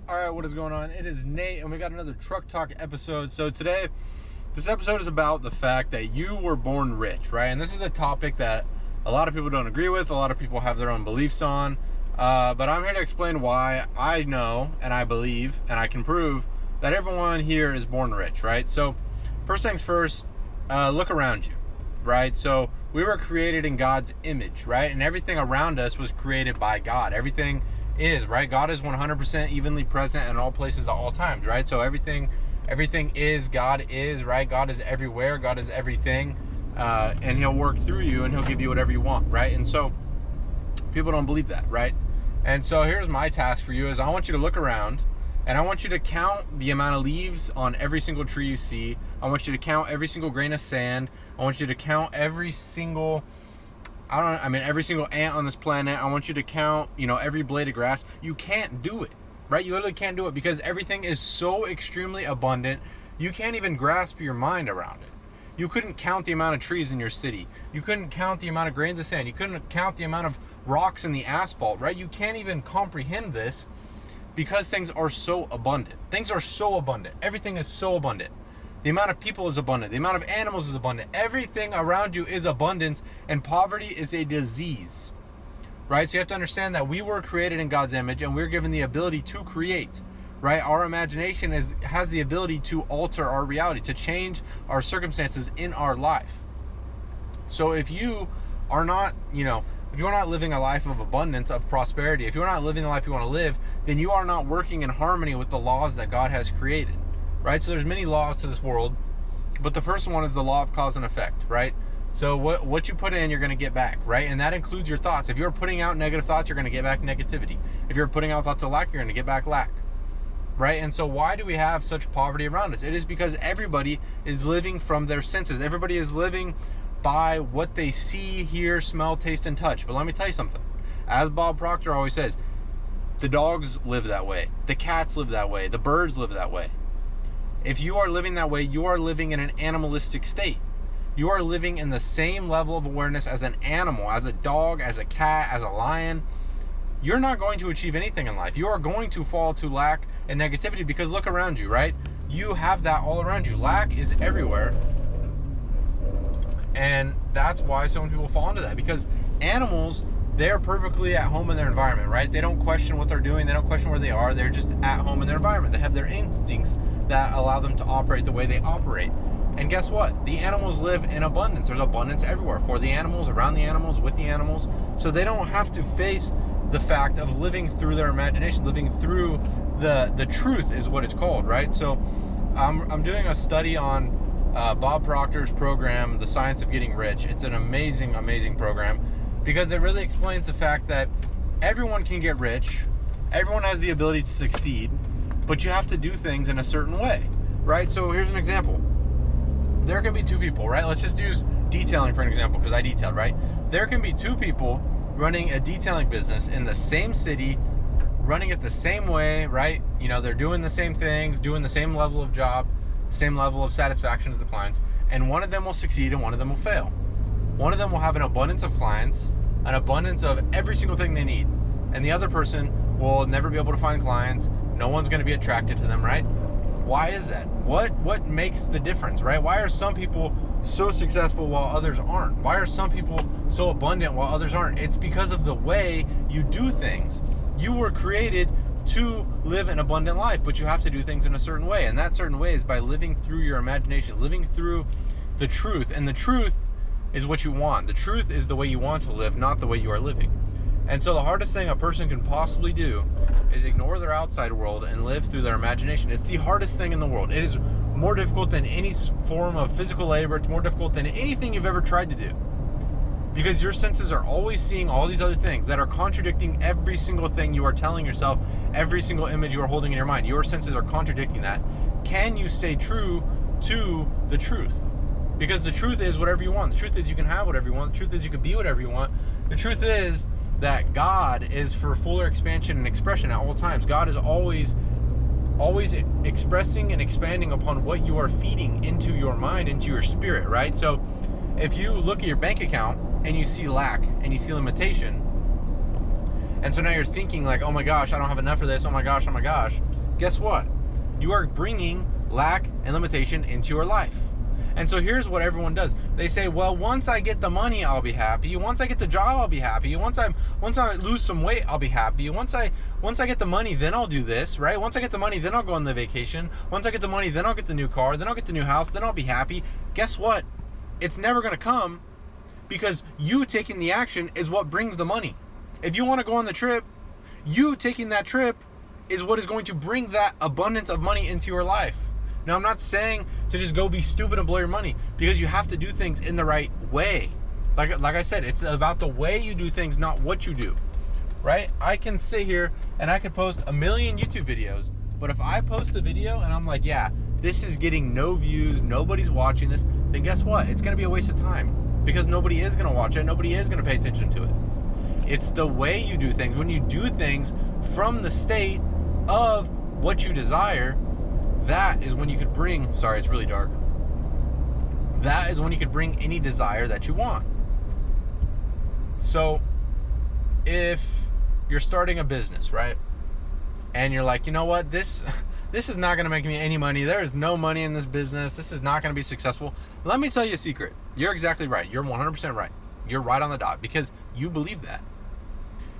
All right, what is going on? It is Nate, and we got another Truck Talk episode. So today, this episode is about the fact that you were born rich, right? And this is a topic that a lot of people don't agree with. A lot of people have their own beliefs on. But I'm here to explain why I know, and I believe, and I can prove that everyone here is born rich, right? So first things first, look around you, right? So we were created in God's image, right? And everything around us was created by God. Everything is, right? God is 100% evenly present in all places at all times, right? So everything is, God is, right? God is everywhere, God is everything, and he'll work through you and he'll give you whatever you want, right? And so people don't believe that, right? And so here's my task for you is I want you to look around and I want you to count the amount of leaves on every single tree you see. I want you to count every single grain of sand. I want you to count every single every single ant on this planet. I want you to count, every blade of grass. You can't do it, right? You literally can't do it because everything is so extremely abundant. You can't even grasp your mind around it. You couldn't count the amount of trees in your city. You couldn't count the amount of grains of sand. You couldn't count the amount of rocks in the asphalt, right? You can't even comprehend this because things are so abundant. Things are so abundant. Everything is so abundant. The amount of people is abundant. The amount of animals is abundant. Everything around you is abundance, and poverty is a disease, right? So you have to understand that we were created in God's image, and we're given the ability to create, right? Our imagination has the ability to alter our reality, to change our circumstances in our life. So if you are not, if you're not living a life of abundance, of prosperity, if you're not living the life you want to live, then you are not working in harmony with the laws that God has created. Right? So there's many laws to this world, but the first one is the law of cause and effect, right? So what you put in, you're going to get back, right? And that includes your thoughts. If you're putting out negative thoughts, you're going to get back negativity. If you're putting out thoughts of lack, you're going to get back lack, right? And so why do we have such poverty around us? It is because everybody is living from their senses. Everybody is living by what they see, hear, smell, taste, and touch. But let me tell you something. As Bob Proctor always says, the dogs live that way. The cats live that way. The birds live that way. If you are living that way, you are living in an animalistic state. You are living in the same level of awareness as an animal, as a dog, as a cat, as a lion. You're not going to achieve anything in life. You are going to fall to lack and negativity because look around you, right? You have that all around you. Lack is everywhere. And that's why so many people fall into that, because animals, they're perfectly at home in their environment, right? They don't question what they're doing. They don't question where they are. They're just at home in their environment. They have their instincts that allow them to operate the way they operate. And guess what? The animals live in abundance. There's abundance everywhere for the animals, around the animals, with the animals. So they don't have to face the fact of living through their imagination, living through the truth is what it's called, right? So I'm doing a study on Bob Proctor's program, The Science of Getting Rich. It's an amazing, amazing program because it really explains the fact that everyone can get rich. Everyone has the ability to succeed, but you have to do things in a certain way, right? So here's an example. There can be two people, right? Let's just use detailing for an example because I detailed, right? There can be two people running a detailing business in the same city, running it the same way, right? They're doing the same things, doing the same level of job, same level of satisfaction to the clients, and one of them will succeed and one of them will fail. One of them will have an abundance of clients, an abundance of every single thing they need, and the other person will never be able to find clients. No one's going to be attracted to them, right? Why is that? What makes the difference, right? Why are some people so successful while others aren't? Why are some people so abundant while others aren't? It's because of the way you do things. You were created to live an abundant life, but you have to do things in a certain way, and that certain way is by living through your imagination, living through the truth. And the truth is what you want. The truth is the way you want to live, not the way you are living. And so the hardest thing a person can possibly do is ignore their outside world and live through their imagination. It's the hardest thing in the world. It is more difficult than any form of physical labor. It's more difficult than anything you've ever tried to do, because your senses are always seeing all these other things that are contradicting every single thing you are telling yourself, every single image you are holding in your mind. Your senses are contradicting that. Can you stay true to the truth? Because the truth is whatever you want. The truth is you can have whatever you want. The truth is you can be whatever you want. The truth is that God is for fuller expansion and expression at all times. God is always expressing and expanding upon what you are feeding into your mind, into your spirit, right? So if you look at your bank account and you see lack and you see limitation, and so now you're thinking like, oh my gosh, I don't have enough of this, oh my gosh, guess what? You are bringing lack and limitation into your life. And so here's what everyone does. They say, well, once I get the money, I'll be happy. Once I get the job, I'll be happy. Once I lose some weight, I'll be happy. Once I get the money, then I'll do this, right? Once I get the money, then I'll go on the vacation. Once I get the money, then I'll get the new car, then I'll get the new house, then I'll be happy. Guess what? It's never going to come, because you taking the action is what brings the money. If you want to go on the trip, you taking that trip is what is going to bring that abundance of money into your life. Now, I'm not saying to just go be stupid and blow your money, because you have to do things in the right way. Like I said, it's about the way you do things, not what you do, right? I can sit here and I can post a million YouTube videos, but if I post a video and I'm like, yeah, this is getting no views, nobody's watching this, then guess what? It's going to be a waste of time, because nobody is going to watch it, nobody is going to pay attention to it. It's the way you do things. When you do things from the state of what you desire, that is when you could bring, sorry, it's really dark. That is when you could bring any desire that you want. So if you're starting a business, right? And you're like, you know what, this is not going to make me any money. There is no money in this business. This is not going to be successful. Let me tell you a secret. You're exactly right. You're 100% right. You're right on the dot, because you believe that.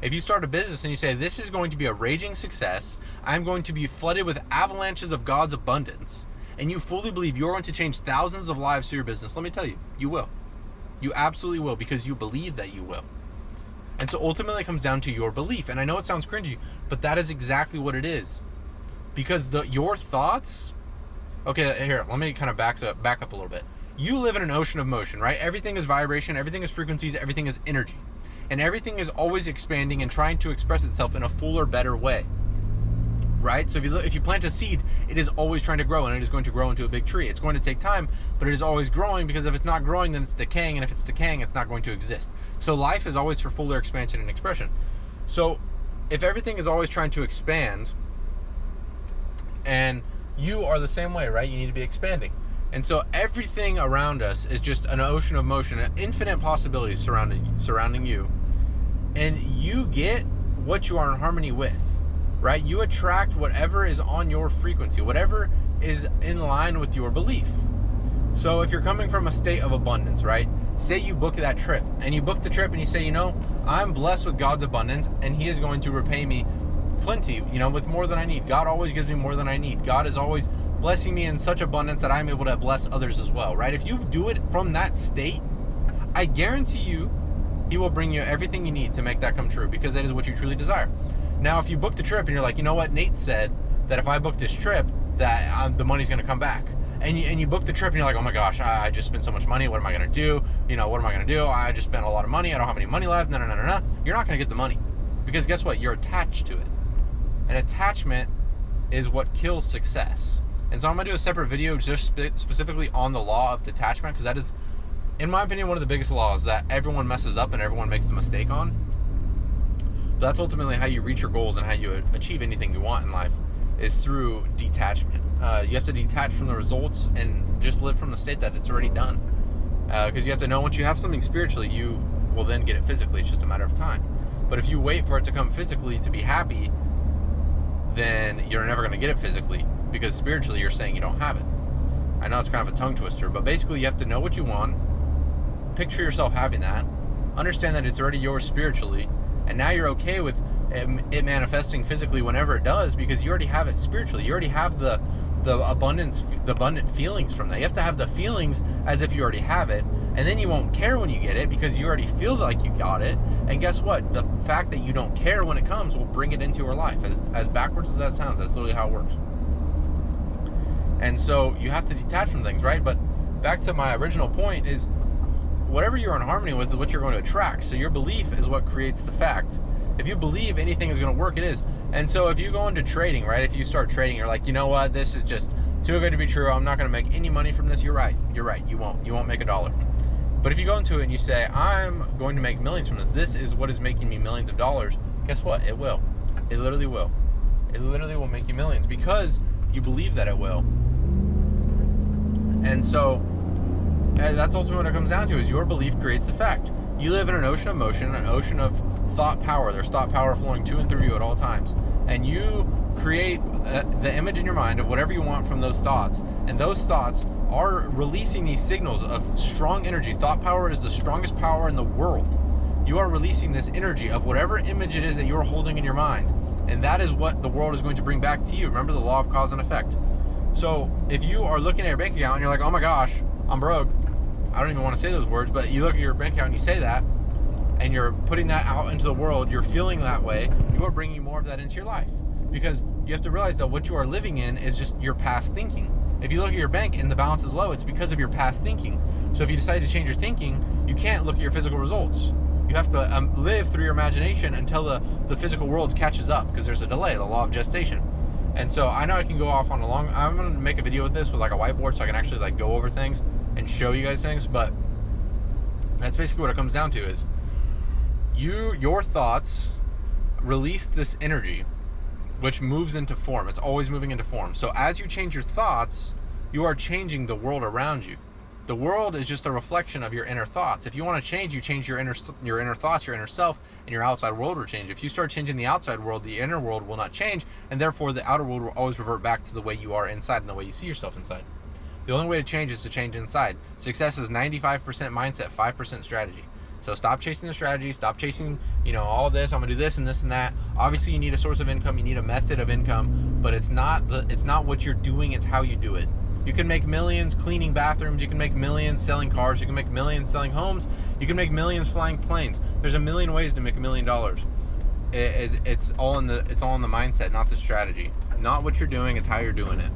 If you start a business and you say, this is going to be a raging success, I'm going to be flooded with avalanches of God's abundance, and you fully believe you're going to change thousands of lives through your business, let me tell you, you will. You absolutely will, because you believe that you will. And so ultimately it comes down to your belief. And I know it sounds cringy, but that is exactly what it is. Because your thoughts, okay, here, let me kind of back up a little bit. You live in an ocean of motion, right? Everything is vibration, everything is frequencies, everything is energy. And everything is always expanding and trying to express itself in a fuller, better way, right? So if you plant a seed, it is always trying to grow, and it is going to grow into a big tree. It's going to take time, but it is always growing, because if it's not growing, then it's decaying, and if it's decaying, it's not going to exist. So life is always for fuller expansion and expression. So if everything is always trying to expand, and you are the same way, right? You need to be expanding. And so everything around us is just an ocean of motion, an infinite possibilities surrounding you. And you get what you are in harmony with, right? You attract whatever is on your frequency, whatever is in line with your belief. So if you're coming from a state of abundance, right? Say you book that trip, and you book the trip and you say, you know, I'm blessed with God's abundance, and He is going to repay me plenty, you know, with more than I need. God always gives me more than I need. God is always blessing me in such abundance that I'm able to bless others as well, right? If you do it from that state, I guarantee you, He will bring you everything you need to make that come true, because that is what you truly desire. Now, if you book the trip and you're like, you know what, Nate said that if I book this trip, that the money's going to come back. And you book the trip and you're like, oh my gosh, I just spent so much money. What am I going to do? You know, what am I going to do? I just spent a lot of money. I don't have any money left. No. You're not going to get the money, because guess what? You're attached to it. And attachment is what kills success. And so I'm going to do a separate video just specifically on the law of detachment, because that is, in my opinion, one of the biggest laws that everyone messes up and everyone makes a mistake on. But that's ultimately how you reach your goals and how you achieve anything you want in life, is through detachment. You have to detach from the results and just live from the state that it's already done. Because you have to know, once you have something spiritually, you will then get it physically. It's just a matter of time. But if you wait for it to come physically to be happy, then you're never going to get it physically, because spiritually you're saying you don't have it. I know it's kind of a tongue twister, but basically you have to know what you want, picture yourself having that, understand that it's already yours spiritually, and now you're okay with it manifesting physically whenever it does, because you already have it spiritually. You already have the abundant feelings from that. You have to have the feelings as if you already have it, and then you won't care when you get it, because you already feel like you got it. And guess what? The fact that you don't care when it comes will bring it into your life. As backwards as that sounds, that's literally how it works. And so you have to detach from things, right? But back to my original point is, whatever you're in harmony with is what you're going to attract. So your belief is what creates the fact. If you believe anything is going to work, it is. And so if you go into trading, right? If you start trading, you're like, you know what? This is just too good to be true. I'm not going to make any money from this. You're right. You won't make $1. But if you go into it and you say, I'm going to make millions from this, this is what is making me millions of dollars, guess what? It will. It literally will. It literally will make you millions, because you believe that it will. And so that's ultimately what it comes down to, is your belief creates the fact. You live in an ocean of motion, an ocean of thought power. There's thought power flowing to and through you at all times. And you create the image in your mind of whatever you want from those thoughts, and those thoughts are releasing these signals of strong energy. Thought power is the strongest power in the world. You are releasing this energy of whatever image it is that you're holding in your mind, and that is what the world is going to bring back to you. Remember the law of cause and effect. So if you are looking at your bank account and you're like, oh my gosh, I'm broke, I don't even want to say those words, but you look at your bank account and you say that, and you're putting that out into the world, you're feeling that way, you are bringing more of that into your life. Because you have to realize that what you are living in is just your past thinking. If you look at your bank and the balance is low, it's because of your past thinking. So if you decide to change your thinking, you can't look at your physical results. You have to live through your imagination until the physical world catches up, because there's a delay, the law of gestation. And so I know I can go off on I'm going to make a video with this with like a whiteboard so I can actually like go over things and show you guys things, but that's basically what it comes down to is your thoughts release this energy which moves into form. It's always moving into form. So as you change your thoughts, you are changing the world around you. The world is just a reflection of your inner thoughts. If you want to change, you change your inner thoughts, your inner self, and your outside world will change. If you start changing the outside world, the inner world will not change, and therefore the outer world will always revert back to the way you are inside and the way you see yourself inside. The only way to change is to change inside. Success is 95% mindset, 5% strategy. So stop chasing the strategy, stop chasing, all this, I'm gonna do this and this and that. Obviously you need a source of income, you need a method of income, but it's not what you're doing, it's how you do it. You can make millions cleaning bathrooms, you can make millions selling cars, you can make millions selling homes, you can make millions flying planes. There's a million ways to make $1 million. It's all in the mindset, not the strategy. Not what you're doing, it's how you're doing it.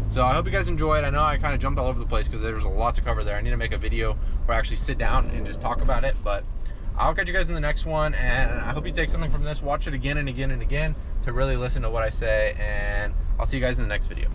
So I hope you guys enjoyed. I know I kind of jumped all over the place because there was a lot to cover there. I need to make a video where I actually sit down and just talk about it, but I'll catch you guys in the next one, and I hope you take something from this. Watch it again and again and again to really listen to what I say, and I'll see you guys in the next video.